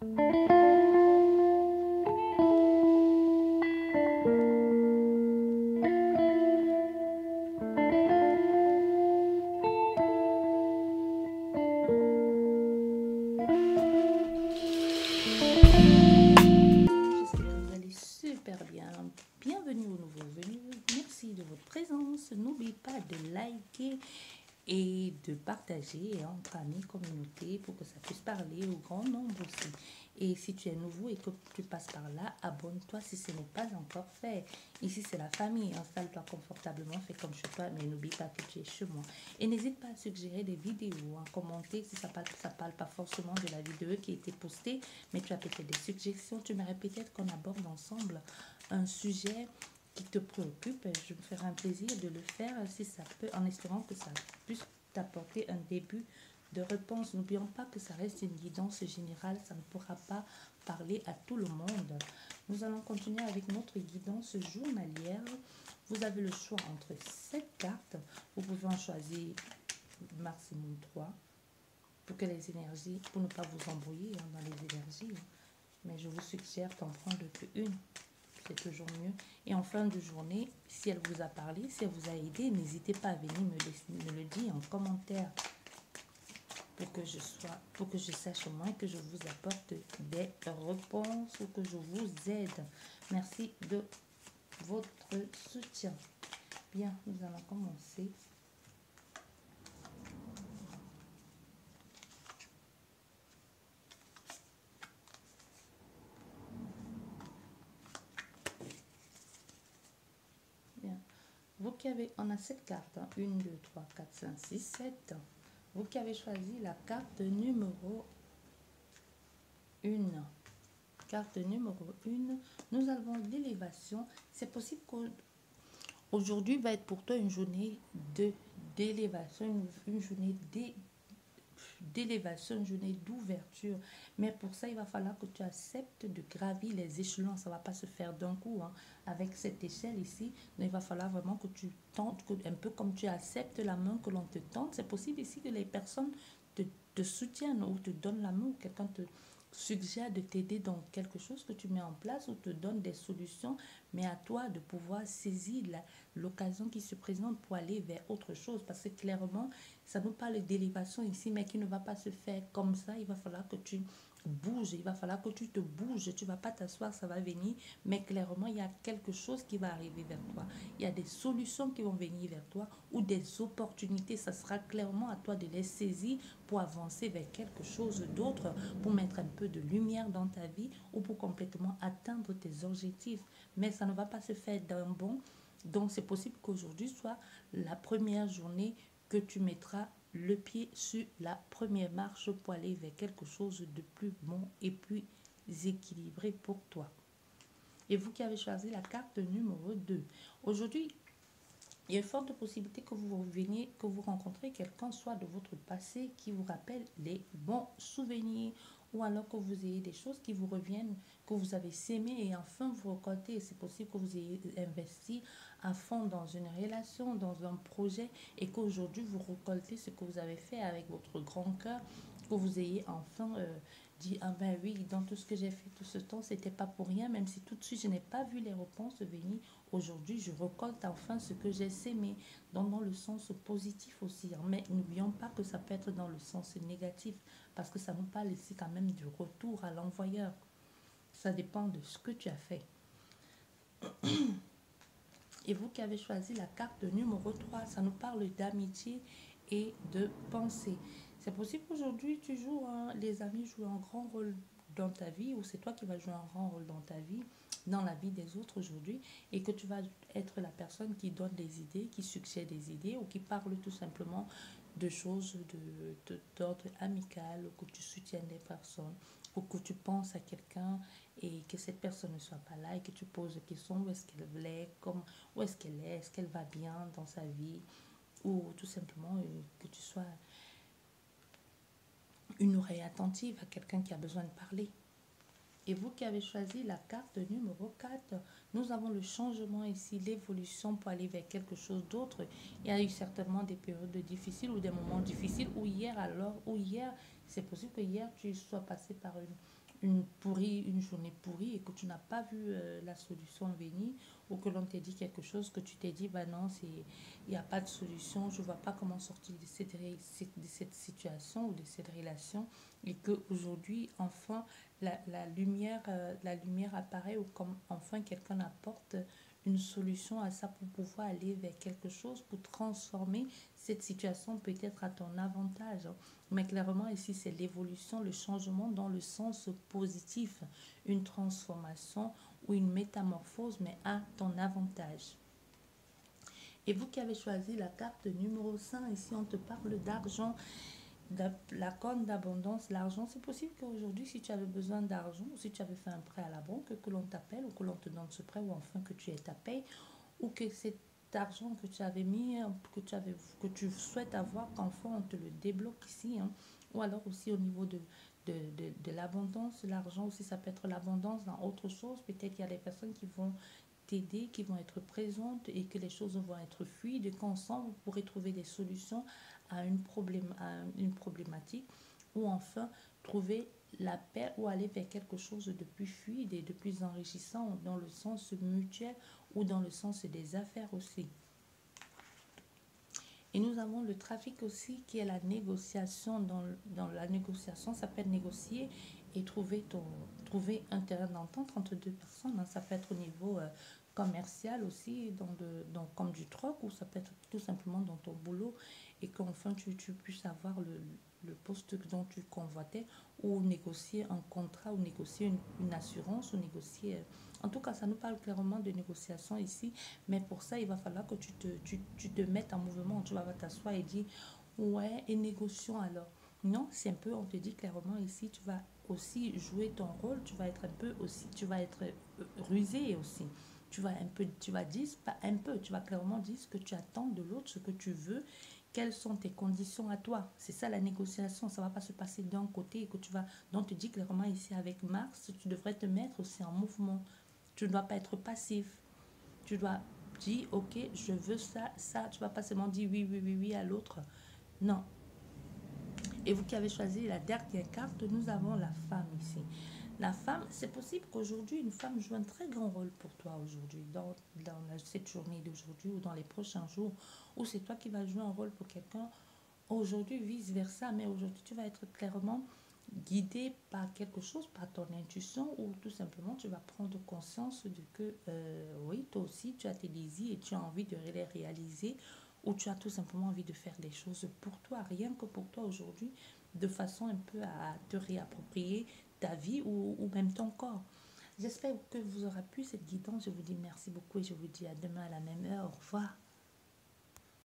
J'espère que vous allez super bien. Bienvenue aux nouveaux venus. Merci de votre présence. N'oubliez pas de liker et de partager entre amis, communauté, pour que ça puisse parler au grand nombre aussi. Et si tu es nouveau et que tu passes par là, abonne-toi si ce n'est pas encore fait. Ici, c'est la famille. Installe-toi confortablement, fais comme chez toi, mais n'oublie pas que tu es chez moi. Et n'hésite pas à suggérer des vidéos, à commenter si ça parle pas forcément de la vidéo qui a été postée, mais tu as peut-être des suggestions. Tu m'aimerais peut-être qu'on aborde ensemble un sujet qui te préoccupe. Je me ferai un plaisir de le faire si ça peut, en espérant que ça puisse t'apporter un début de réponse. N'oublions pas que ça reste une guidance générale, ça ne pourra pas parler à tout le monde. Nous allons continuer avec notre guidance journalière. Vous avez le choix entre 7 cartes. Vous pouvez en choisir maximum 3 pour que les énergies, pour ne pas vous embrouiller dans les énergies. Mais je vous suggère d'en prendre qu'une. C'est toujours mieux. Et en fin de journée, si elle vous a parlé, si elle vous a aidé, n'hésitez pas à venir me le dire en commentaire pour que je sache au moins que je vous apporte des réponses ou que je vous aide. Merci de votre soutien. Bien, nous allons commencer. Bien. Vous qui avez, on a 7 cartes, 1, 2, 3, 4, 5, 6, 7. Vous qui avez choisi la carte numéro 1. Carte numéro 1, nous avons l'élévation. C'est possible qu'aujourd'hui va être pour toi une journée d'élévation, une journée d'élévation, une journée d'ouverture. Mais pour ça, il va falloir que tu acceptes de gravir les échelons. Ça ne va pas se faire d'un coup, hein. Avec cette échelle ici, il va falloir vraiment que tu tentes, un peu comme tu acceptes la main que l'on te tente. C'est possible ici que les personnes te soutiennent ou te donnent la main ou quelqu'un te suggère de t'aider dans quelque chose que tu mets en place ou te donne des solutions, mais à toi de pouvoir saisir l'occasion qui se présente pour aller vers autre chose, parce que clairement, ça nous parle d'élévation ici, mais qui ne va pas se faire comme ça. Il va falloir que tu bouges, il va falloir que tu te bouges, tu ne vas pas t'asseoir, ça va venir, mais clairement, il y a quelque chose qui va arriver vers toi. Il y a des solutions qui vont venir vers toi ou des opportunités. Ça sera clairement à toi de les saisir pour avancer vers quelque chose d'autre, pour mettre un peu de lumière dans ta vie ou pour complètement atteindre tes objectifs. Mais ça ne va pas se faire d'un bond. Donc, c'est possible qu'aujourd'hui soit la première journée que tu mettras le pied sur la première marche pour aller vers quelque chose de plus bon et plus équilibré pour toi. Et vous qui avez choisi la carte numéro 2, aujourd'hui, il y a une forte possibilité que vous reveniez, que vous rencontrez quelqu'un soit de votre passé qui vous rappelle les bons souvenirs, ou alors que vous ayez des choses qui vous reviennent, que vous avez sémé et enfin vous récoltez. C'est possible que vous ayez investi à fond dans une relation, dans un projet, et qu'aujourd'hui vous récoltez ce que vous avez fait avec votre grand cœur, que vous ayez enfin dit ah ben oui, dans tout ce que j'ai fait tout ce temps, c'était pas pour rien, même si tout de suite je n'ai pas vu les réponses venir. Aujourd'hui, je récolte enfin ce que j'ai sémé, dans le sens positif aussi. Mais n'oublions pas que ça peut être dans le sens négatif, parce que ça nous parle ici quand même du retour à l'envoyeur. Ça dépend de ce que tu as fait. Et vous qui avez choisi la carte numéro 3, ça nous parle d'amitié et de pensée. C'est possible qu'aujourd'hui, les amis jouent un grand rôle dans ta vie, ou c'est toi qui vas jouer un grand rôle dans ta vie, dans la vie des autres aujourd'hui, et que tu vas être la personne qui donne des idées, qui succède des idées, ou qui parle tout simplement de choses d'ordre amical, ou que tu soutiennes des personnes, ou que tu penses à quelqu'un et que cette personne ne soit pas là, et que tu poses des questions, où est-ce qu'elle est, où est-ce qu'elle va bien dans sa vie, ou tout simplement que tu sois une oreille attentive à quelqu'un qui a besoin de parler. Et vous qui avez choisi la carte numéro 4, nous avons le changement ici, l'évolution pour aller vers quelque chose d'autre. Il y a eu certainement des périodes difficiles ou des moments difficiles, ou hier, c'est possible que hier tu sois passé par une journée pourrie et que tu n'as pas vu la solution venir, ou que l'on t'a dit quelque chose que tu t'es dit, bah non, il n'y a pas de solution, je ne vois pas comment sortir de cette situation ou de cette relation, et qu'aujourd'hui, enfin, la lumière apparaît, ou comme enfin quelqu'un apporte une solution à ça pour pouvoir aller vers quelque chose, pour transformer cette situation peut-être à ton avantage. Mais clairement, ici, c'est l'évolution, le changement dans le sens positif, une transformation ou une métamorphose, mais à ton avantage. Et vous qui avez choisi la carte numéro 5, ici, on te parle d'argent, la corne d'abondance. L'argent, c'est possible qu'aujourd'hui, si tu avais besoin d'argent, ou si tu avais fait un prêt à la banque, que l'on t'appelle, ou que l'on te donne ce prêt, ou enfin que tu aies ta paye, ou que cet argent que tu avais mis, que tu souhaites avoir, qu'enfin on te le débloque ici, hein. Ou alors aussi au niveau de l'abondance, l'argent aussi, ça peut être l'abondance dans autre chose. Peut-être qu'il y a des personnes qui vont t'aider, qui vont être présentes, et que les choses vont être fluides, et qu'ensemble, vous pourrez trouver des solutions à une problématique, ou enfin trouver la paix, ou aller vers quelque chose de plus fluide et de plus enrichissant dans le sens mutuel, ou dans le sens des affaires aussi. Et nous avons le trafic aussi, qui est la négociation. Dans la négociation, ça peut être négocier et trouver un terrain d'entente entre deux personnes, hein. Ça peut être au niveau commercial aussi, comme du troc, ou ça peut être tout simplement dans ton boulot, et qu'enfin tu puisses avoir le poste dont tu convoitais, ou négocier un contrat, ou négocier une assurance, ou négocier... En tout cas, ça nous parle clairement de négociation ici, mais pour ça, il va falloir que tu te mettes en mouvement. Tu vas t'asseoir et dire, ouais, et négocions alors. Non, c'est un peu, on te dit clairement ici, tu vas aussi jouer ton rôle, tu vas être un peu aussi, tu vas être rusé aussi. Tu vas dire, pas un peu, tu vas clairement dire ce que tu attends de l'autre, ce que tu veux, quelles sont tes conditions à toi. C'est ça la négociation, ça ne va pas se passer d'un côté, et que tu vas, donc te dis clairement ici avec Mars, tu devrais te mettre aussi en mouvement. Tu ne dois pas être passif. Tu dois dire, ok, je veux ça, ça. Tu ne vas pas seulement dire oui, oui, oui, oui à l'autre. Non. Et vous qui avez choisi la dernière carte, nous avons la femme ici. La femme, c'est possible qu'aujourd'hui, une femme joue un très grand rôle pour toi aujourd'hui, cette journée d'aujourd'hui, ou dans les prochains jours, ou c'est toi qui vas jouer un rôle pour quelqu'un aujourd'hui, vice-versa. Mais aujourd'hui, tu vas être clairement guidé par quelque chose, par ton intuition, ou tout simplement tu vas prendre conscience de que oui, toi aussi tu as tes désirs et tu as envie de les réaliser, ou tu as tout simplement envie de faire des choses pour toi, rien que pour toi aujourd'hui, de façon un peu à te réapproprier ta vie, ou même ton corps. J'espère que vous aurez pu cette guidance. Je vous dis merci beaucoup, et je vous dis à demain à la même heure. Au revoir.